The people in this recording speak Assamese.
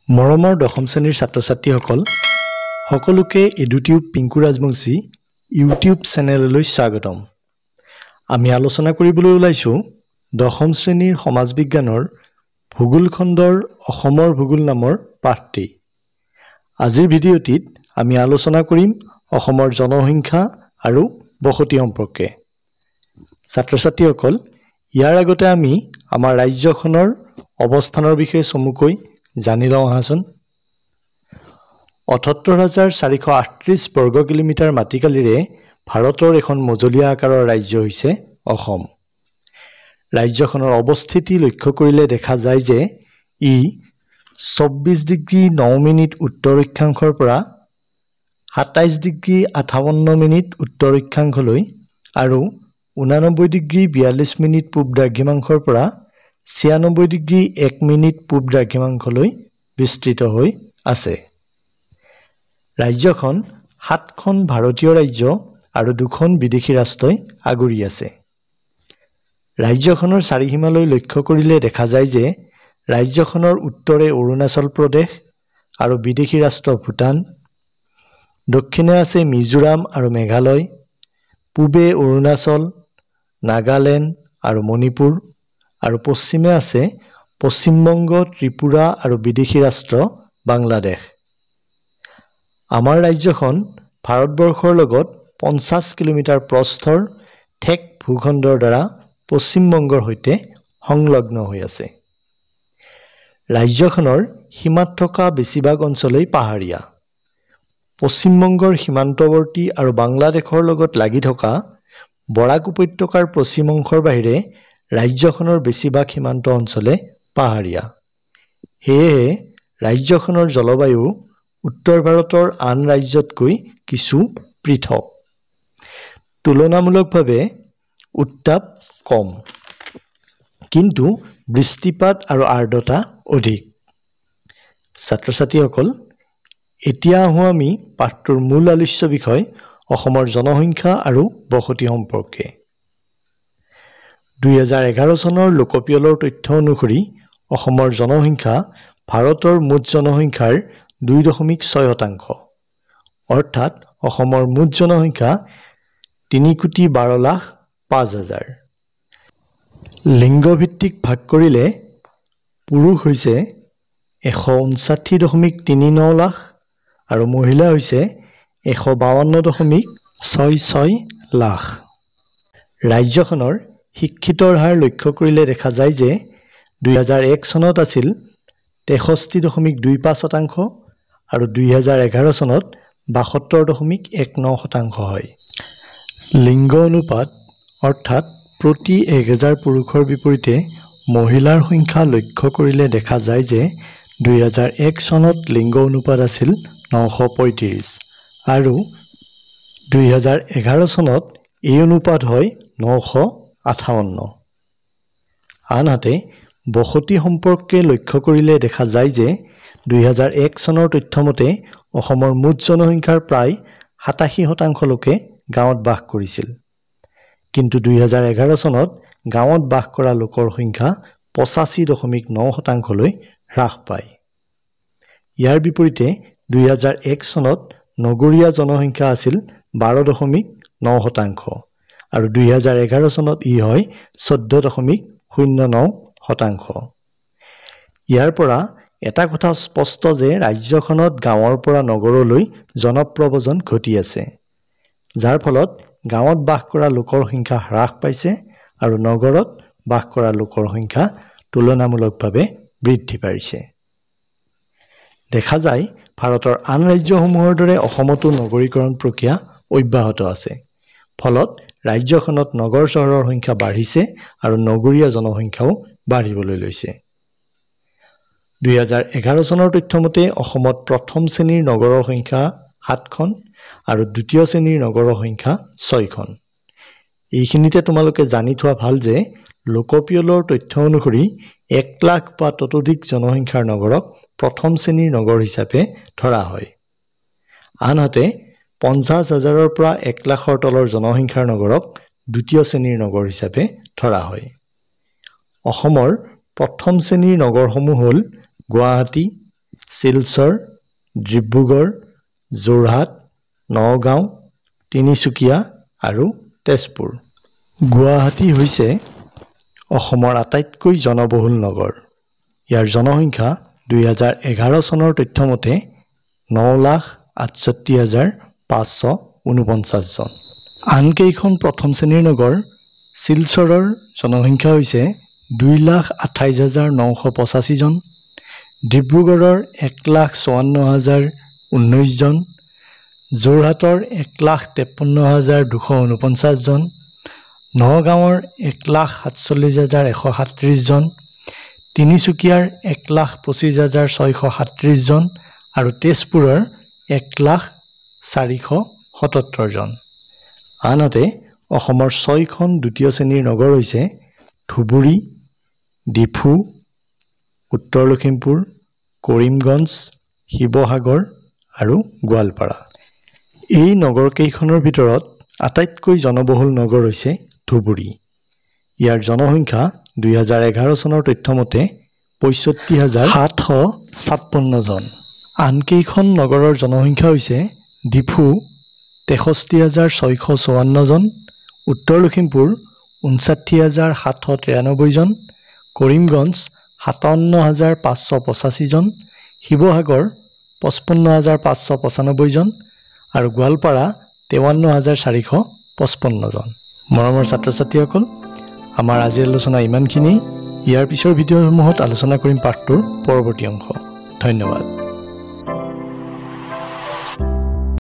মৰমৰ দশম শ্ৰেণীৰ ছাত্ৰ-ছাত্ৰীসকল সকলোকে এডুটিউব পিংকু ৰাজবংশী ইউটিউব চেনেললৈ স্বাগতম। আমি আলোচনা কৰিবলৈ ওলাইছো দশম শ্ৰেণীৰ সমাজ বিজ্ঞানৰ ভূগোল খণ্ডৰ অসমৰ ভূগোল নামৰ পাঠটি। আজিৰ ভিডিঅ'টিত আমি আলোচনা কৰিম অসমৰ জনসংখ্যা আৰু বসতি সম্পৰ্কে। ছাত্ৰ-ছাত্ৰীসকল ইয়াৰ আগতে আমি আমাৰ ৰাজ্যখনৰ অৱস্থানৰ বিষয়ে চমুকৈ জানি লওঁ আহাচোন। ৭৮,৪৩৮ বৰ্গ কিলোমিটাৰ মাটিকালিৰে ভাৰতৰ এখন মজলীয়া আকাৰৰ ৰাজ্য হৈছে অসম। ৰাজ্যখনৰ অৱস্থিতি লক্ষ্য কৰিলে দেখা যায় যে ই ২৪°৯' উত্তৰ অক্ষাংশৰ পৰা ২৭°৫৮' উত্তৰ অক্ষাংশলৈ আৰু ৮৯°৪২' পূব দ্ৰাঘিমাংশৰ পৰা ৯৬°১' পূব দ্ৰাঘিমাংশলৈ বিস্তৃত হৈ আছে। ৰাজ্যখন ৭খন ভাৰতীয় ৰাজ্য আৰু 2খন বিদেশী ৰাষ্ট্ৰই আগুৰি আছে। ৰাজ্যখনৰ চাৰিসীমালৈ লক্ষ্য কৰিলে দেখা যায় যে ৰাজ্যখনৰ উত্তৰে অৰুণাচল প্ৰদেশ আৰু বিদেশী ৰাষ্ট্ৰ ভূটান, দক্ষিণে আছে মিজোৰাম আৰু মেঘালয়, পূবে অৰুণাচল, নাগালেণ্ড আৰু মণিপুৰ আৰু পশ্চিমে আছে পশ্চিমবংগ, ত্ৰিপুৰা আৰু বিদেশী ৰাষ্ট্ৰ বাংলাদেশ। আমাৰ ৰাজ্যখন ভাৰতবৰ্ষৰ লগত 50 কিলোমিটাৰ প্ৰস্থৰ ঠেক ভূখণ্ডৰ দ্বাৰা পশ্চিমবংগৰ সৈতে সংলগ্ন হৈ আছে। ৰাজ্যখনৰ সীমাত থকা বেছিভাগ অঞ্চলেই পাহাৰীয়া। পশ্চিমবংগৰ সীমান্তৱৰ্তী আৰু বাংলাদেশৰ লগত লাগি থকা বৰাক উপত্যকাৰ পশ্চিম অংশৰ বাহিৰে ৰাজ্যখনৰ বেছিভাগ সীমান্ত অঞ্চলে পাহাৰীয়া। সেয়েহে ৰাজ্যখনৰ জলবায়ু উত্তৰ ভাৰতৰ আন ৰাজ্যতকৈ কিছু পৃথক। তুলনামূলকভাৱে উত্তাপ কম, কিন্তু বৃষ্টিপাত আৰু আৰ্দ্ৰতা অধিক। ছাত্ৰ-ছাত্ৰীসকল, এতিয়া আহোঁ আমি পাঠটোৰ মূল আলোচ্য বিষয় অসমৰ জনসংখ্যা আৰু বসতি সম্পৰ্কে। ২০১১ চনৰ লোকপিয়লৰ তথ্য অনুসৰি অসমৰ জনসংখ্যা ভাৰতৰ মুঠ জনসংখ্যাৰ ২.৬%, অৰ্থাৎ অসমৰ মুঠ জনসংখ্যা ৩,১২,০৫,০০০। লিংগভিত্তিক ভাগ কৰিলে পুৰুষ হৈছে ১৫৯.৩৯ লাখ আৰু মহিলা হৈছে ১৫২.৬৬ লাখ। ৰাজ্যখনৰ শিক্ষিতৰ হাৰ লক্ষ্য কৰিলে দেখা যায় যে ২০০১ চনত আছিল ৬৩.২৫% আৰু ২০১১ চনত ৭২.19% হয়। লিংগ অনুপাত অৰ্থাৎ প্ৰতি ১,০০০ পুৰুষৰ বিপৰীতে মহিলাৰ সংখ্যা লক্ষ্য কৰিলে দেখা যায় যে ২০০১ চনত লিংগ অনুপাত আছিল ৯৩৫ আৰু ২০১১ চনত এই অনুপাত হয় ৯৫৮। আনহাতে বসতি সম্পৰ্কে লক্ষ্য কৰিলে দেখা যায় যে ২০০১ চনৰ তথ্যমতে অসমৰ মুঠ জনসংখ্যাৰ প্ৰায় ৮৭% লোকে গাঁৱত বাস কৰিছিল, কিন্তু ২০১১ চনত গাঁৱত বাস কৰা লোকৰ সংখ্যা ৮৫.৯%লৈ হ্ৰাস পায়। ইয়াৰ বিপৰীতে ২০০১ চনত নগৰীয়া জনসংখ্যা আছিল ১২.৯% আৰু ২০১১ চনত ই হয় ১৪.09%। ইয়াৰ পৰা এটা কথা স্পষ্ট যে ৰাজ্যখনত গাঁৱৰ পৰা নগৰলৈ জনপ্ৰব্ৰজন ঘটি আছে, যাৰ ফলত গাঁৱত বাস কৰা লোকৰ সংখ্যা হ্ৰাস পাইছে আৰু নগৰত বাস কৰা লোকৰ সংখ্যা তুলনামূলকভাৱে বৃদ্ধি পাইছে। দেখা যায় ভাৰতৰ আন ৰাজ্যসমূহৰ দৰে অসমতো নগৰীকৰণ প্ৰক্ৰিয়া অব্যাহত আছে, ফলত ৰাজ্যখনত নগৰ চহৰৰ সংখ্যা বাঢ়িছে আৰু নগৰীয়া জনসংখ্যাও বাঢ়িবলৈ লৈছে। ২০১১ চনৰ তথ্যমতে অসমত প্ৰথম শ্ৰেণীৰ নগৰৰ সংখ্যা ৭খন আৰু দ্বিতীয় শ্ৰেণীৰ নগৰৰ সংখ্যা 6খন। এইখিনিতে তোমালোকে জানি থোৱা ভাল যে লোকপিয়লৰ তথ্য অনুসৰি ১ লাখ বা ততোধিক জনসংখ্যাৰ নগৰক প্ৰথম শ্ৰেণীৰ নগৰ হিচাপে ধৰা হয়। আনহাতে ৫০,০০০ৰ পৰা ১ লাখৰ তলৰ জনসংখ্যাৰ নগৰক দ্বিতীয় শ্ৰেণীৰ নগৰ হিচাপে ধৰা হয়। অসমৰ প্ৰথম শ্ৰেণীৰ নগৰসমূহ হ'ল গুৱাহাটী, শিলচৰ, ডিব্ৰুগড়, যোৰহাট, নগাঁও, তিনিচুকীয়া আৰু তেজপুৰ। গুৱাহাটী হৈছে অসমৰ আটাইতকৈ জনবহুল নগৰ। ইয়াৰ জনসংখ্যা 2011 চনৰ তথ্য মতে 9,68,549 জন। আনকেইখন প্ৰথম শ্ৰেণীৰ নগৰ শিলচৰৰ জনসংখ্যা হৈছে 2,28,985 জন, ডিব্ৰুগড়ৰ 1,54,019 জন, যোৰহাটৰ 1,53,249 জন, নগাঁৱৰ 1,47,137 জন, তিনিচুকীয়াৰ 1,25,637 জন আৰু তেজপুৰৰ 1,04,77 জন। আনহাতে অসমৰ 6খন দ্বিতীয় শ্ৰেণীৰ নগৰ হৈছে ধুবুৰী, ডিফু, উত্তৰ লখিমপুৰ, কৰিমগঞ্জ, শিৱসাগৰ আৰু গোৱালপাৰা। এই নগৰকেইখনৰ ভিতৰত আটাইতকৈ জনবহুল নগৰ হৈছে ধুবুৰী। ইয়াৰ জনসংখ্যা 2011 চনৰ তথ্য মতে 65,756 জন। আনকেইখন নগৰৰ জনসংখ্যা হৈছে ডিফু 63,654 জন, উত্তৰ লখিমপুৰ 59,793 জন, কৰিমগঞ্জ 57,585 জন, শিৱসাগৰ 55,595 জন আৰু গোৱালপাৰা 53,455 জন। মৰমৰ ছাত্ৰ ছাত্ৰীসকল, আমাৰ আজিৰ আলোচনা ইমানখিনি। ইয়াৰ পিছৰ ভিডিঅ'সমূহত আলোচনা কৰিম পাঠটোৰ পৰৱৰ্তী অংশ। ধন্যবাদ।